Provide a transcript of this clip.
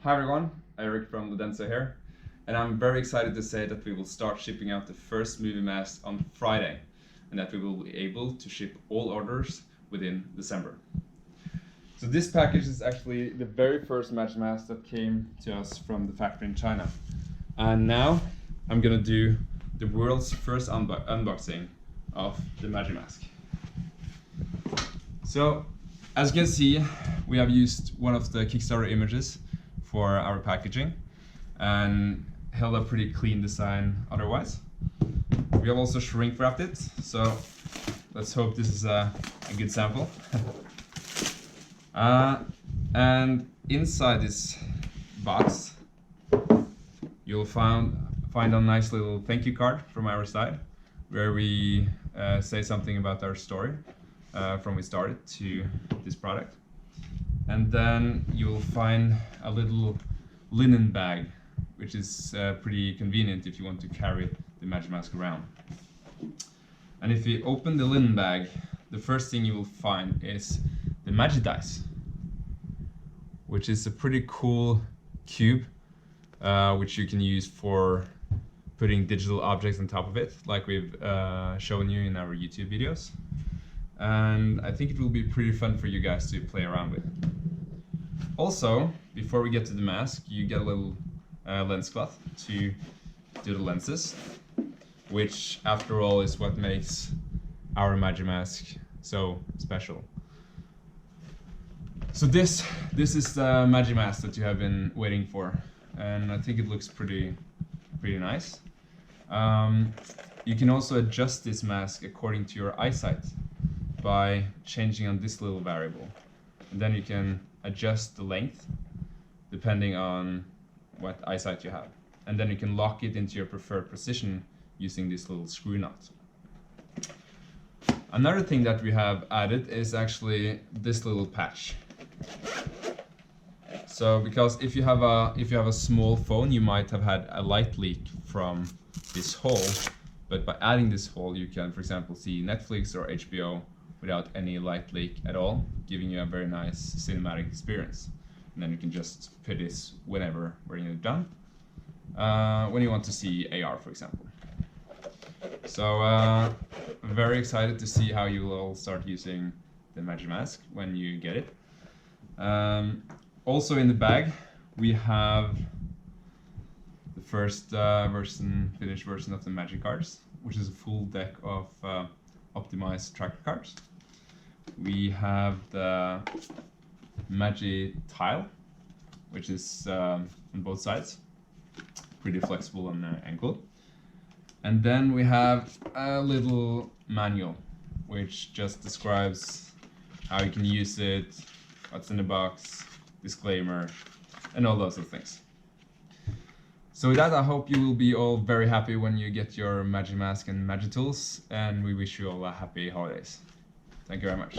Hi everyone, Eric from Ludenso here, and I'm very excited to say that we will start shipping out the first MagiMask on Friday, and that we will be able to ship all orders within December. So this package is actually the very first MagiMask that came to us from the factory in China, and now I'm gonna do the world's first unboxing of the MagiMask. So as you can see, we have used one of the Kickstarter images for our packaging and held a pretty clean design otherwise. We have also shrink wrapped it, so let's hope this is a good sample. And inside this box you'll find a nice little thank you card from our side where we say something about our story from we started to this product. And then you'll find a little linen bag, which is pretty convenient if you want to carry the MagiMask around. And if you open the linen bag, the first thing you will find is the Magi dice, which is a pretty cool cube, which you can use for putting digital objects on top of it, like we've shown you in our YouTube videos. And I think it will be pretty fun for you guys to play around with. Also, before we get to the mask, you get a little lens cloth to do the lenses, which after all is what makes our MagiMask so special. So this is the MagiMask that you have been waiting for, and I think it looks pretty nice. You can also adjust this mask according to your eyesight by changing on this little variable, and then you can adjust the length depending on what eyesight you have, and then you can lock it into your preferred position using this little screw nut. Another thing that we have added is actually this little patch. So because if you have a small phone, you might have had a light leak from this hole, but by adding this hole you can, for example, see Netflix or HBO without any light leak at all, giving you a very nice cinematic experience. And then you can just put this whenever when you're done, when you want to see AR, for example. So very excited to see how you will all start using the MagiMask when you get it. Also in the bag we have the first finished version of the Magi cards, which is a full deck of optimized tracker cards. We have the Magi tile, which is on both sides, pretty flexible and angled. And then we have a little manual, which just describes how you can use it, what's in the box, disclaimer, and all those other things. So with that, I hope you will be all very happy when you get your MagiMask and Magi tools, and we wish you all a happy holidays. Thank you very much.